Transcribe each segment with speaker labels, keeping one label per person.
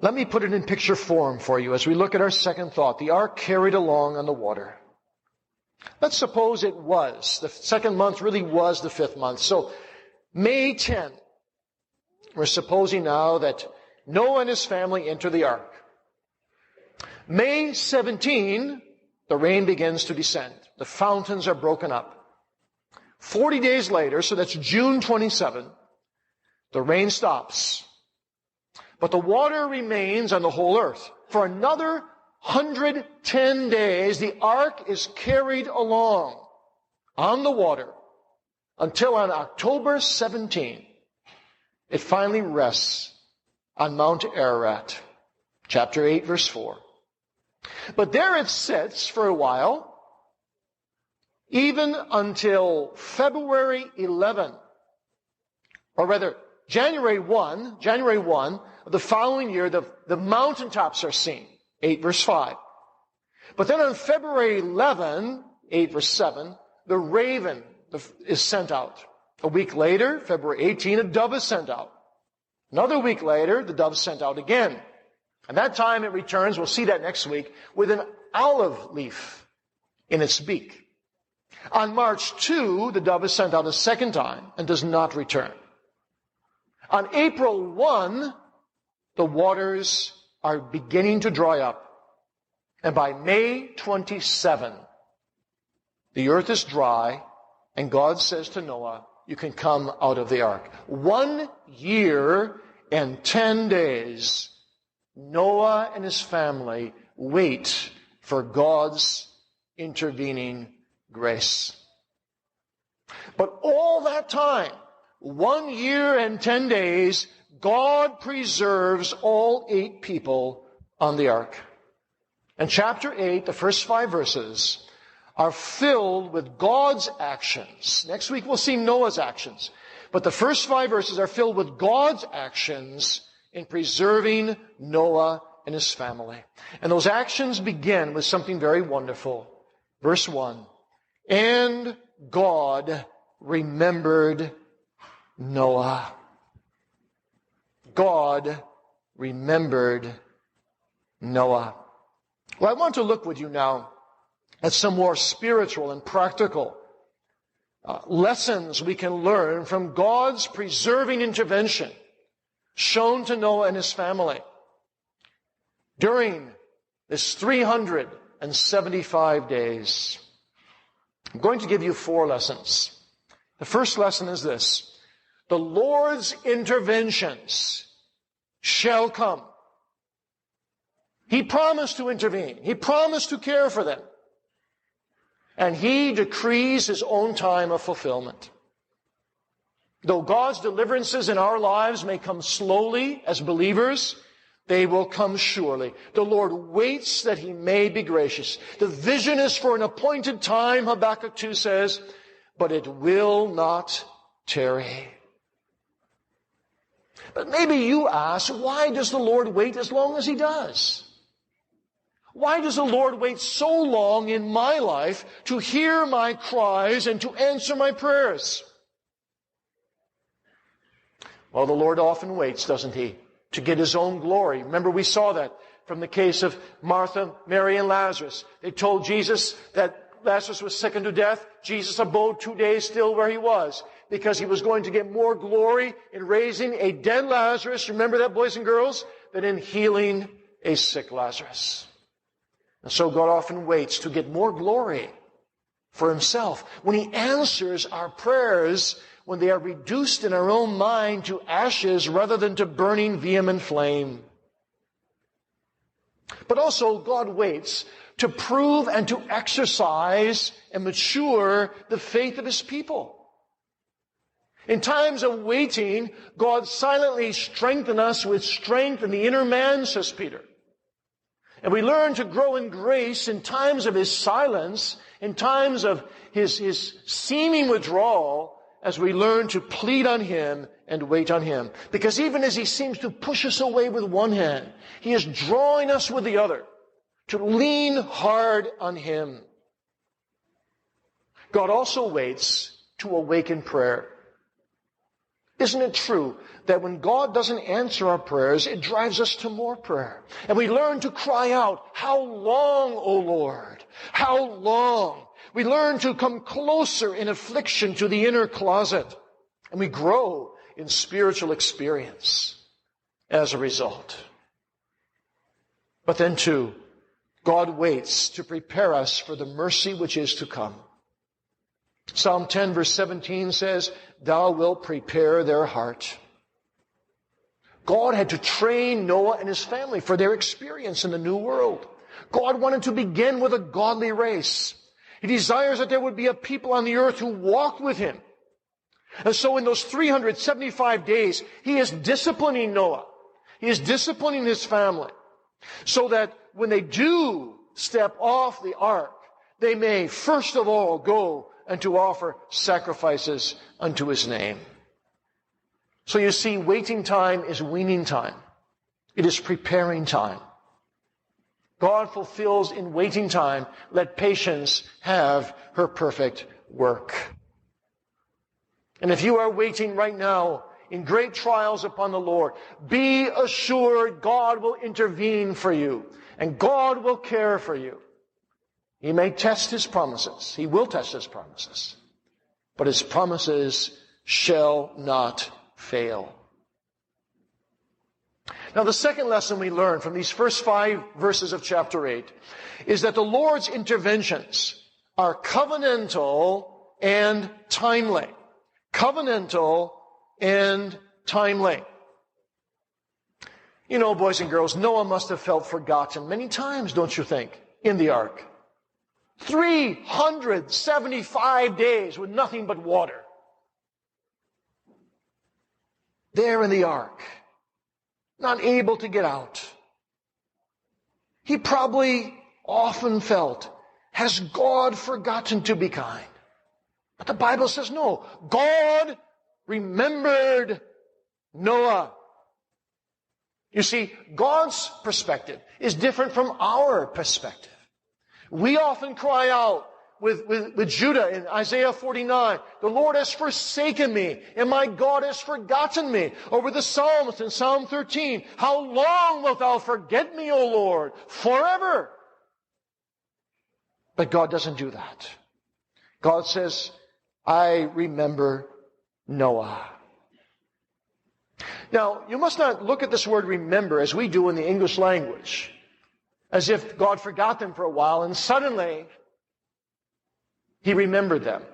Speaker 1: Let me put it in picture form for you as we look at our second thought, the ark carried along on the water. Let's suppose it was. The second month really was the fifth month. So May 10, we're supposing now that Noah and his family enter the ark. May 17, the rain begins to descend. The fountains are broken up. 40 days later, so that's June 27, the rain stops. But the water remains on the whole earth. For another 110 days, the ark is carried along on the water until on October 17, it finally rests on Mount Ararat, chapter 8, verse 4. But there it sits for a while, even until February 11, or rather, January 1 of the following year, the mountaintops are seen, 8 verse 5. But then on February 11, 8 verse 7, the raven is sent out. A week later, February 18, a dove is sent out. Another week later, the dove is sent out again. And that time it returns, we'll see that next week, with an olive leaf in its beak. On March 2, the dove is sent out a second time and does not return. On April 1, the waters are beginning to dry up. And by May 27, the earth is dry, and God says to Noah, you can come out of the ark. 1 year and 10 days, Noah and his family wait for God's intervening grace. But all that time, 1 year and 10 days, God preserves all 8 people on the ark. And chapter 8, the first 5 verses, are filled with God's actions. Next week we'll see Noah's actions. But the first 5 verses are filled with God's actions in preserving Noah and his family. And those actions begin with something very wonderful. Verse 1, and God remembered Noah. God remembered Noah. Well, I want to look with you now at some more spiritual and practical lessons we can learn from God's preserving intervention shown to Noah and his family during this 375 days. I'm going to give you 4 lessons. The first lesson is this. The Lord's interventions shall come. He promised to intervene. He promised to care for them. And He decrees His own time of fulfillment. Though God's deliverances in our lives may come slowly as believers, they will come surely. The Lord waits that He may be gracious. The vision is for an appointed time, Habakkuk 2 says, but it will not tarry. But maybe you ask, why does the Lord wait as long as He does? Why does the Lord wait so long in my life to hear my cries and to answer my prayers? Well, the Lord often waits, doesn't He, to get His own glory. Remember, we saw that from the case of Martha, Mary, and Lazarus. They told Jesus that Lazarus was sick unto death. Jesus abode 2 days still where he was, because He was going to get more glory in raising a dead Lazarus, remember that, boys and girls, than in healing a sick Lazarus. And so God often waits to get more glory for Himself when He answers our prayers when they are reduced in our own mind to ashes rather than to burning vehement flame. But also God waits to prove and to exercise and mature the faith of His people. In times of waiting, God silently strengthens us with strength in the inner man, says Peter. And we learn to grow in grace in times of His silence, in times of His seeming withdrawal, as we learn to plead on Him and wait on Him. Because even as He seems to push us away with one hand, He is drawing us with the other to lean hard on Him. God also waits to awaken prayer. Isn't it true that when God doesn't answer our prayers, it drives us to more prayer? And we learn to cry out, "How long, O Lord? How long?" We learn to come closer in affliction to the inner closet. And we grow in spiritual experience as a result. But then too, God waits to prepare us for the mercy which is to come. Psalm 10 verse 17 says, "Thou wilt prepare their heart." God had to train Noah and his family for their experience in the new world. God wanted to begin with a godly race. He desires that there would be a people on the earth who walked with him. And so in those 375 days, he is disciplining Noah. He is disciplining his family so that when they do step off the ark, they may first of all go and to offer sacrifices unto his name. So you see, waiting time is weaning time. It is preparing time. God fulfills in waiting time. Let patience have her perfect work. And if you are waiting right now in great trials upon the Lord, be assured God will intervene for you and God will care for you. He may test his promises. He will test his promises. But his promises shall not fail. Now, the second lesson we learn from these first 5 verses of chapter 8 is that the Lord's interventions are covenantal and timely. Covenantal and timely. You know, boys and girls, Noah must have felt forgotten many times, don't you think, in the ark? 375 days with nothing but water. There in the ark, not able to get out. He probably often felt, has God forgotten to be kind? But the Bible says no. God remembered Noah. You see, God's perspective is different from our perspective. We often cry out with Judah in Isaiah 49, "The Lord has forsaken me, and my God has forgotten me." Or with the psalmist in Psalm 13, "How long wilt thou forget me, O Lord? Forever." But God doesn't do that. God says, "I remember Noah." Now, you must not look at this word remember as we do in the English language, as if God forgot them for a while and suddenly he remembered them.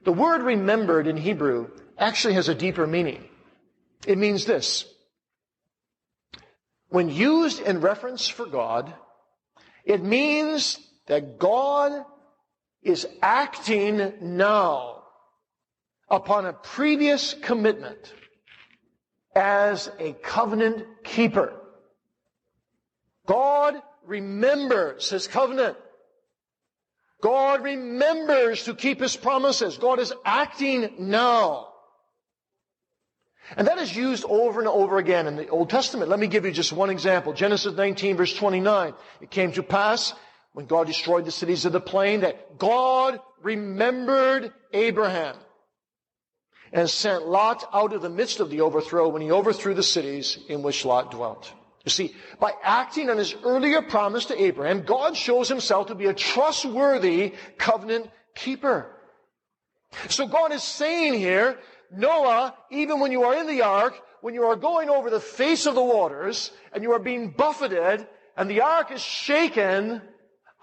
Speaker 1: The word remembered in Hebrew actually has a deeper meaning. It means this. When used in reference for God, it means that God is acting now upon a previous commitment as a covenant keeper. God remembers his covenant. God remembers to keep his promises. God is acting now. And that is used over and over again in the Old Testament. Let me give you just one example. Genesis 19, verse 29. It came to pass, when God destroyed the cities of the plain, that God remembered Abraham and sent Lot out of the midst of the overthrow when he overthrew the cities in which Lot dwelt. You see, by acting on his earlier promise to Abraham, God shows himself to be a trustworthy covenant keeper. So God is saying here, Noah, even when you are in the ark, when you are going over the face of the waters, and you are being buffeted, and the ark is shaken,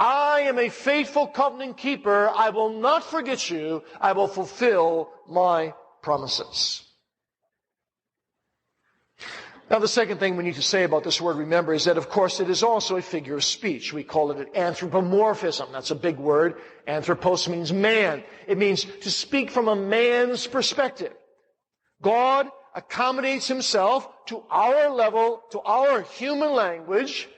Speaker 1: I am a faithful covenant keeper. I will not forget you. I will fulfill my promises. Now, the second thing we need to say about this word remember is that, of course, it is also a figure of speech. We call it an anthropomorphism. That's a big word. Anthropos means man. It means to speak from a man's perspective. God accommodates himself to our level, to our human language,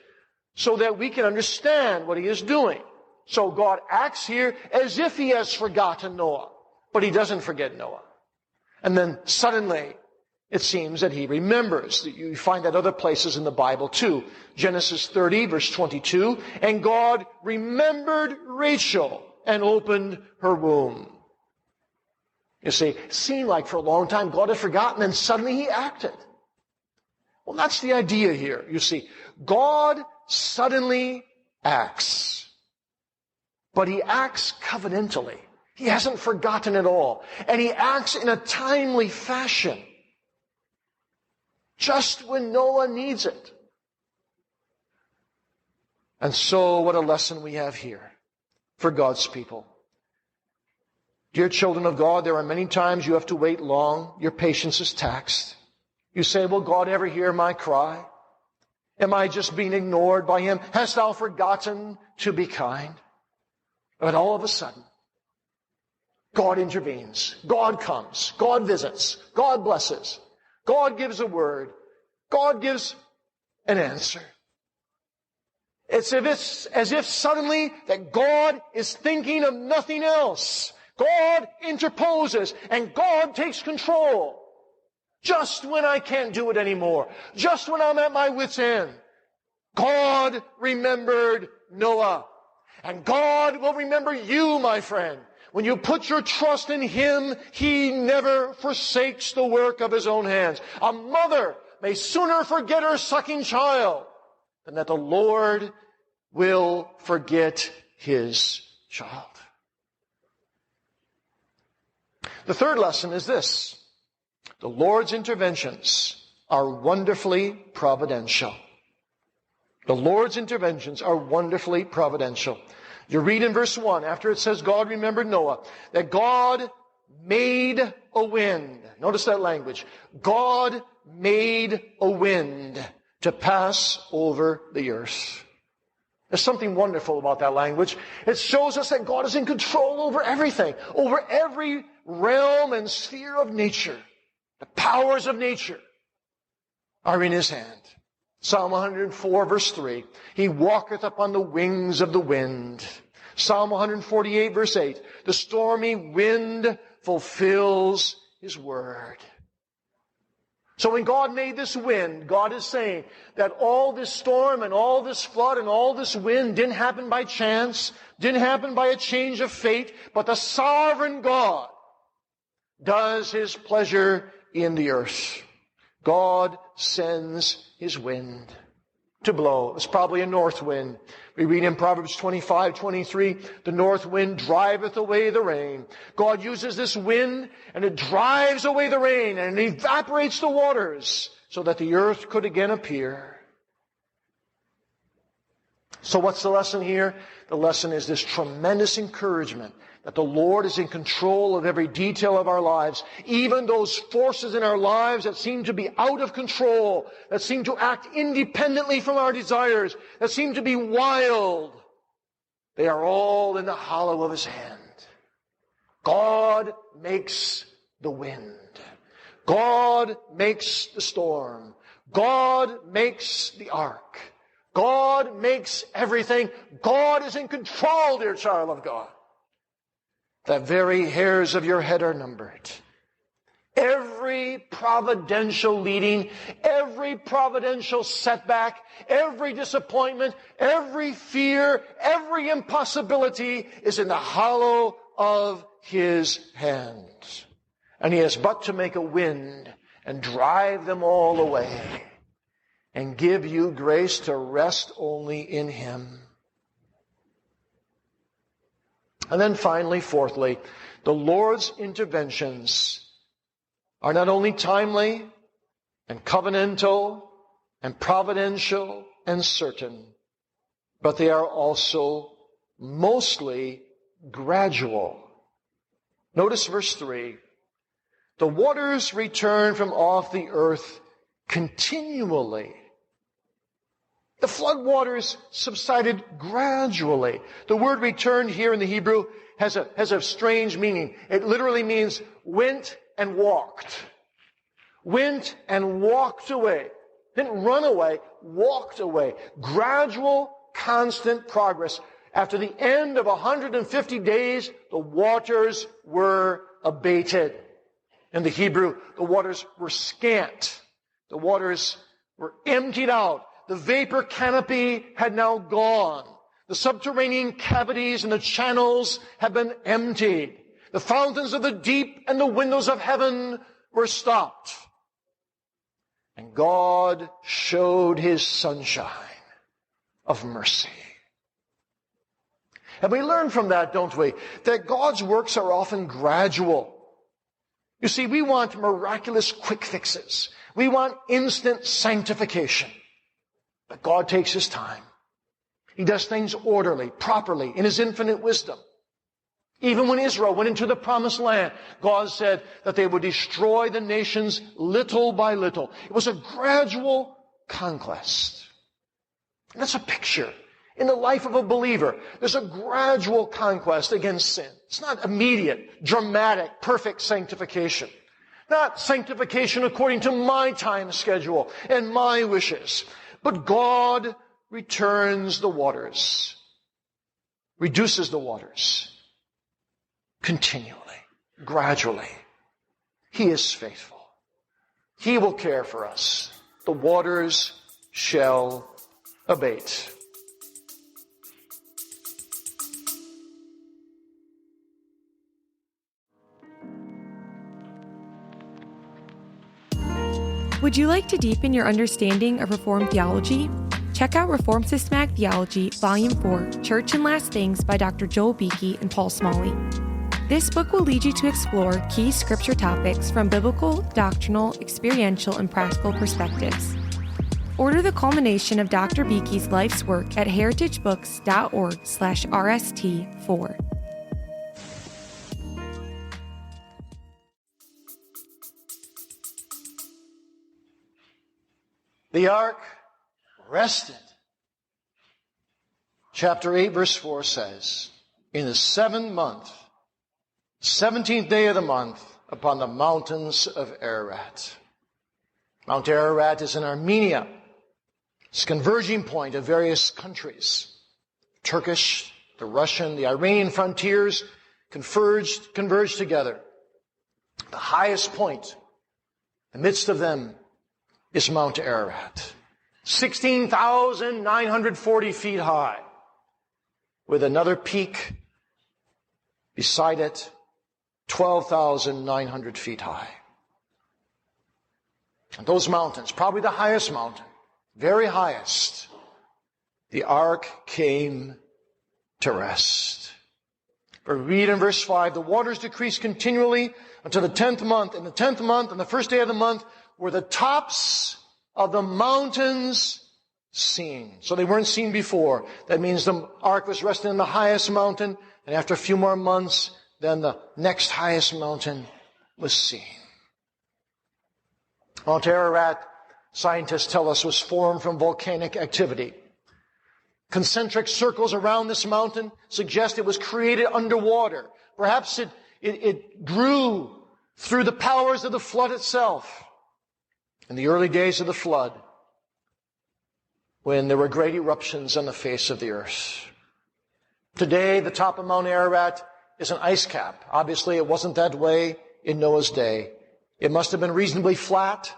Speaker 1: so that we can understand what he is doing. So God acts here as if he has forgotten Noah, but he doesn't forget Noah. And then suddenly, it seems that he remembers. You find that other places in the Bible too. Genesis 30, verse 22, "And God remembered Rachel and opened her womb." You see, it seemed like for a long time God had forgotten, and suddenly he acted. Well, that's the idea here. You see, God suddenly acts. But he acts covenantally. He hasn't forgotten at all. And he acts in a timely fashion. Just when Noah needs it. And so, what a lesson we have here for God's people. Dear children of God, there are many times you have to wait long. Your patience is taxed. You say, will God ever hear my cry? Am I just being ignored by him? Hast thou forgotten to be kind? But all of a sudden, God intervenes. God comes. God visits. God blesses. God gives a word. God gives an answer. It's as if suddenly that God is thinking of nothing else. God interposes and God takes control. Just when I can't do it anymore. Just when I'm at my wit's end. God remembered Noah. And God will remember you, my friend. When you put your trust in him, he never forsakes the work of his own hands. A mother may sooner forget her sucking child than that the Lord will forget his child. The third lesson is this. The Lord's interventions are wonderfully providential. The Lord's interventions are wonderfully providential. You read in verse 1, after it says God remembered Noah, that God made a wind. Notice that language. God made a wind to pass over the earth. There's something wonderful about that language. It shows us that God is in control over everything, over every realm and sphere of nature. The powers of nature are in his hand. Psalm 104, verse 3, he walketh upon the wings of the wind. Psalm 148, verse 8, the stormy wind fulfills his word. So when God made this wind, God is saying that all this storm and all this flood and all this wind didn't happen by chance, didn't happen by a change of fate, but the sovereign God does his pleasure in the earth. God sends his wind to blow. It's probably a north wind. We read in Proverbs 25:23, the north wind driveth away the rain. God uses this wind and it drives away the rain and it evaporates the waters so that the earth could again appear. So what's the lesson here? The lesson is this tremendous encouragement that the Lord is in control of every detail of our lives. Even those forces in our lives that seem to be out of control, that seem to act independently from our desires, that seem to be wild, they are all in the hollow of his hand. God makes the wind. God makes the storm. God makes the ark. God makes everything. God is in control, dear child of God. The very hairs of your head are numbered. Every providential leading, every providential setback, every disappointment, every fear, every impossibility is in the hollow of his hand. And he has but to make a wind and drive them all away and give you grace to rest only in him. And then finally, fourthly, the Lord's interventions are not only timely and covenantal and providential and certain, but they are also mostly gradual. Notice verse 3. The waters return from off the earth continually. The flood waters subsided gradually. The word returned here in the Hebrew has a strange meaning. It literally means went and walked. Went and walked away. Didn't run away, walked away. Gradual, constant progress. After the end of 150 days, the waters were abated. In the Hebrew, the waters were scant. The waters were emptied out. The vapor canopy had now gone. The subterranean cavities and the channels have been emptied. The fountains of the deep and the windows of heaven were stopped. And God showed his sunshine of mercy. And we learn from that, don't we, that God's works are often gradual. You see, we want miraculous quick fixes. We want instant sanctification. But God takes his time. He does things orderly, properly, in his infinite wisdom. Even when Israel went into the promised land, God said that they would destroy the nations little by little. It was a gradual conquest. And that's a picture in the life of a believer. There's a gradual conquest against sin. It's not immediate, dramatic, perfect sanctification. Not sanctification according to my time schedule and my wishes. But God returns the waters, reduces the waters continually, gradually. He is faithful. He will care for us. The waters shall abate.
Speaker 2: Would you like to deepen your understanding of Reformed theology? Check out Reformed Systematic Theology, Volume 4, Church and Last Things by Dr. Joel Beeke and Paul Smalley. This book will lead you to explore key scripture topics from biblical, doctrinal, experiential, and practical perspectives. Order the culmination of Dr. Beeke's life's work at heritagebooks.org/RST4.
Speaker 1: The ark rested. Chapter 8, verse 4 says, in the 7th month, 17th day of the month, upon the mountains of Ararat. Mount Ararat is in Armenia. It's a converging point of various countries. Turkish, the Russian, the Iranian frontiers converged together. The highest point, in the midst of them, is Mount Ararat. 16,940 feet high, with another peak beside it, 12,900 feet high. And those mountains, probably the highest mountain, very highest, the ark came to rest. We read in verse 5, the waters decreased continually until the 10th month. In the 10th month, on the first day of the month, were the tops of the mountains seen. So they weren't seen before. That means the ark was resting in the highest mountain, and after a few more months, then the next highest mountain was seen. Mount Ararat, scientists tell us, was formed from volcanic activity. Concentric circles around this mountain suggest it was created underwater. Perhaps it grew through the powers of the flood itself. In the early days of the flood, when there were great eruptions on the face of the earth. Today, the top of Mount Ararat is an ice cap. Obviously, it wasn't that way in Noah's day. It must have been reasonably flat.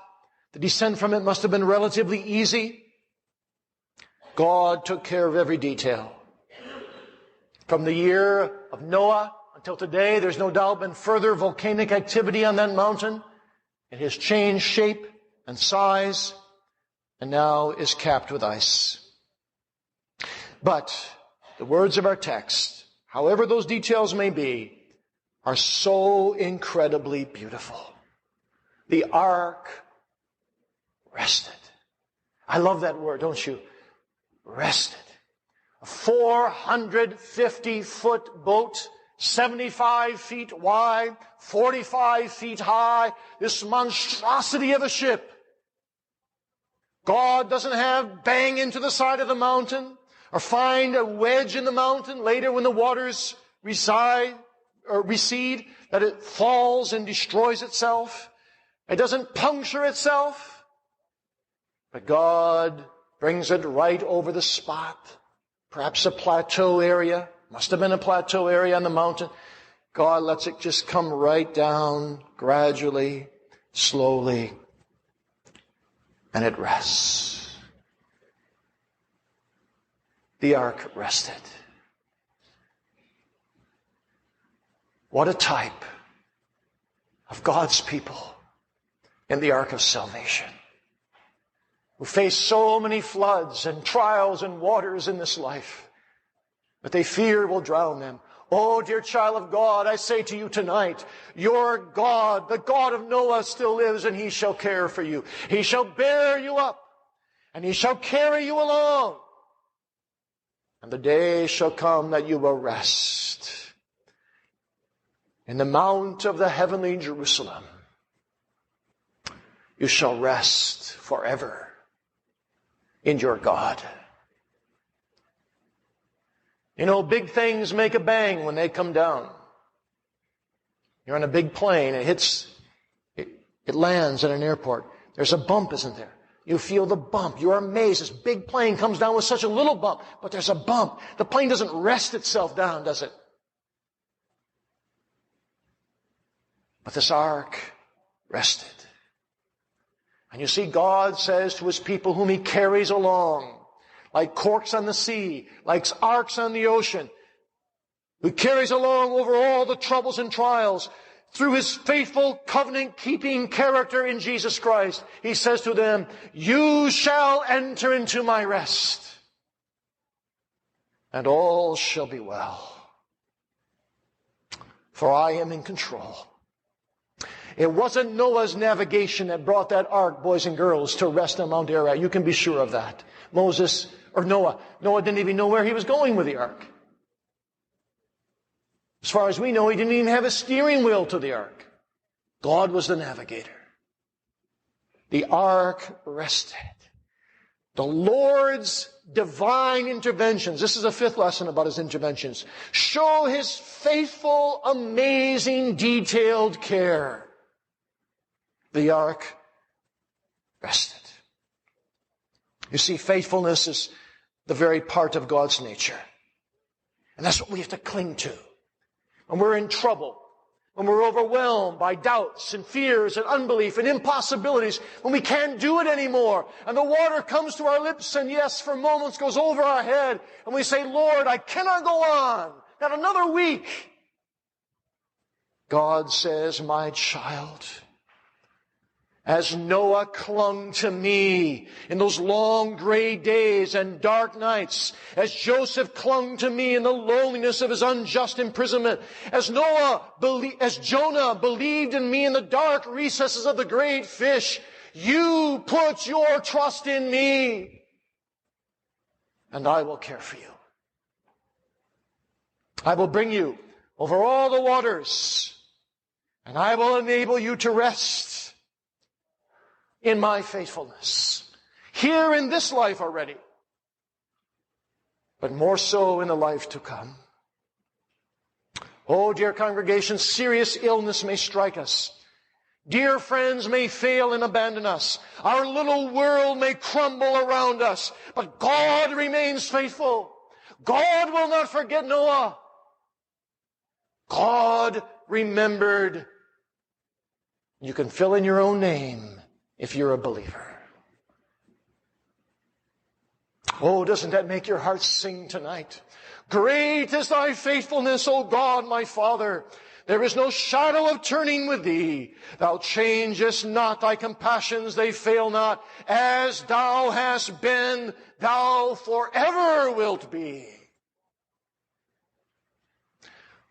Speaker 1: The descent from it must have been relatively easy. God took care of every detail. From the year of Noah until today, there's no doubt been further volcanic activity on that mountain. It has changed shape and size, and now is capped with ice. But the words of our text, however those details may be, are so incredibly beautiful. The ark rested. I love that word, don't you? Rested. A 450-foot boat, 75 feet wide, 45 feet high, this monstrosity of a ship. God doesn't have bang into the side of the mountain or find a wedge in the mountain later when the waters recede, that it falls and destroys itself. It doesn't puncture itself. But God brings it right over the spot. Perhaps a plateau area. Must have been a plateau area on the mountain. God lets it just come right down gradually, slowly, and it rests. The ark rested. What a type of God's people in the ark of salvation, who face so many floods and trials and waters in this life, but they fear will drown them. Oh, dear child of God, I say to you tonight, your God, the God of Noah, still lives, and He shall care for you. He shall bear you up, and He shall carry you along. And the day shall come that you will rest in the mount of the heavenly Jerusalem. You shall rest forever in your God. You know, big things make a bang when they come down. You're on a big plane, it lands at an airport. There's a bump, isn't there? You feel the bump. You're amazed. This big plane comes down with such a little bump, but there's a bump. The plane doesn't rest itself down, does it? But this ark rested. And you see, God says to His people whom He carries along, like corks on the sea, like arks on the ocean, who carries along over all the troubles and trials, through His faithful covenant-keeping character in Jesus Christ, He says to them, you shall enter into my rest, and all shall be well. For I am in control. It wasn't Noah's navigation that brought that ark, boys and girls, to rest on Mount Ararat. You can be sure of that. Noah didn't even know where he was going with the ark. As far as we know, he didn't even have a steering wheel to the ark. God was the navigator. The ark rested. The Lord's divine interventions, this is a fifth lesson about His interventions, show His faithful, amazing, detailed care. The ark rested. You see, faithfulness is the very part of God's nature. And that's what we have to cling to. When we're in trouble, when we're overwhelmed by doubts and fears and unbelief and impossibilities, when we can't do it anymore, and the water comes to our lips and yes, for moments goes over our head, and we say, Lord, I cannot go on. Not another week. God says, my child, as Noah clung to me in those long gray days and dark nights, as Joseph clung to me in the loneliness of his unjust imprisonment, as Jonah believed in me in the dark recesses of the great fish, you put your trust in me, and I will care for you. I will bring you over all the waters, and I will enable you to rest in my faithfulness, here in this life already, but more so in the life to come. Oh, dear congregation, serious illness may strike us. Dear friends may fail and abandon us. Our little world may crumble around us, but God remains faithful. God will not forget Noah. God remembered. You can fill in your own name if you're a believer. Oh, doesn't that make your heart sing tonight? Great is thy faithfulness, O God, my Father. There is no shadow of turning with thee. Thou changest not, thy compassions, they fail not. As thou hast been, thou forever wilt be.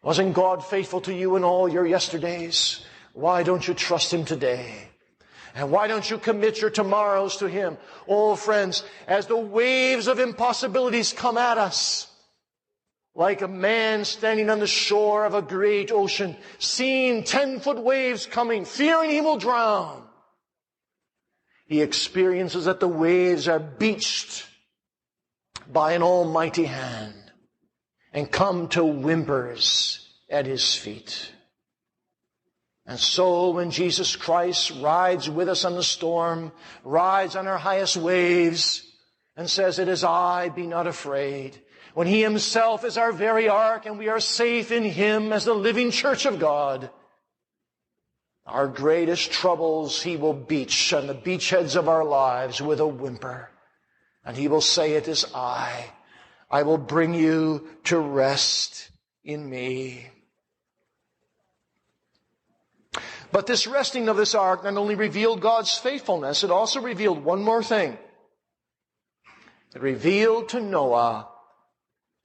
Speaker 1: Wasn't God faithful to you in all your yesterdays? Why don't you trust Him today? And why don't you commit your tomorrows to Him? Oh, friends, as the waves of impossibilities come at us, like a man standing on the shore of a great ocean, seeing 10-foot waves coming, fearing he will drown, he experiences that the waves are beached by an almighty hand and come to whimpers at His feet. And so when Jesus Christ rides with us on the storm, rides on our highest waves, and says, it is I, be not afraid, when He Himself is our very ark and we are safe in Him as the living church of God, our greatest troubles He will beach on the beachheads of our lives with a whimper. And He will say, it is I will bring you to rest in me. But this resting of this ark not only revealed God's faithfulness, it also revealed one more thing. It revealed to Noah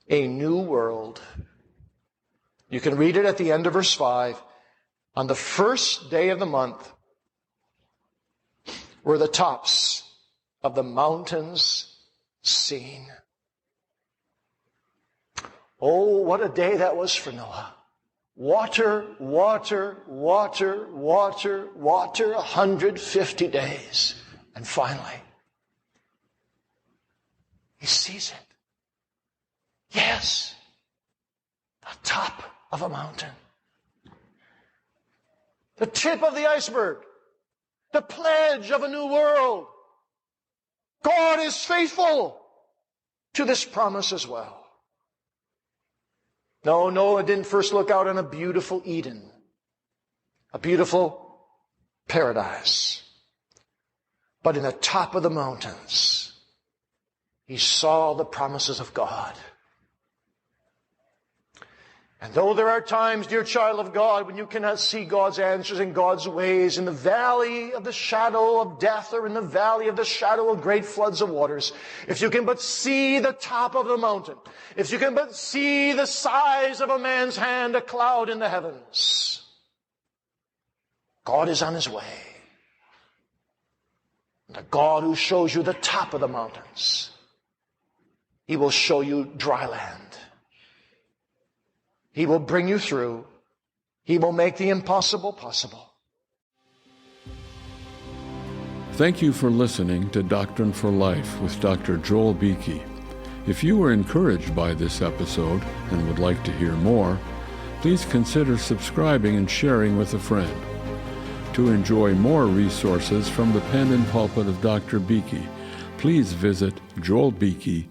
Speaker 1: a new world. You can read it at the end of verse 5. On the first day of the month were the tops of the mountains seen. Oh, what a day that was for Noah. Water, water, water, water, water, 150 days. And finally, he sees it. Yes, the top of a mountain. The tip of the iceberg. The pledge of a new world. God is faithful to this promise as well. No, Noah didn't first look out on a beautiful Eden, a beautiful paradise. But in the top of the mountains, he saw the promises of God. And though there are times, dear child of God, when you cannot see God's answers and God's ways in the valley of the shadow of death or in the valley of the shadow of great floods of waters, if you can but see the top of the mountain, if you can but see the size of a man's hand, a cloud in the heavens, God is on his way. And the God who shows you the top of the mountains, he will show you dry land. He will bring you through. He will make the impossible possible.
Speaker 3: Thank you for listening to Doctrine for Life with Dr. Joel Beeke. If you were encouraged by this episode and would like to hear more, please consider subscribing and sharing with a friend. To enjoy more resources from the pen and pulpit of Dr. Beeke, please visit joelbeeke.org.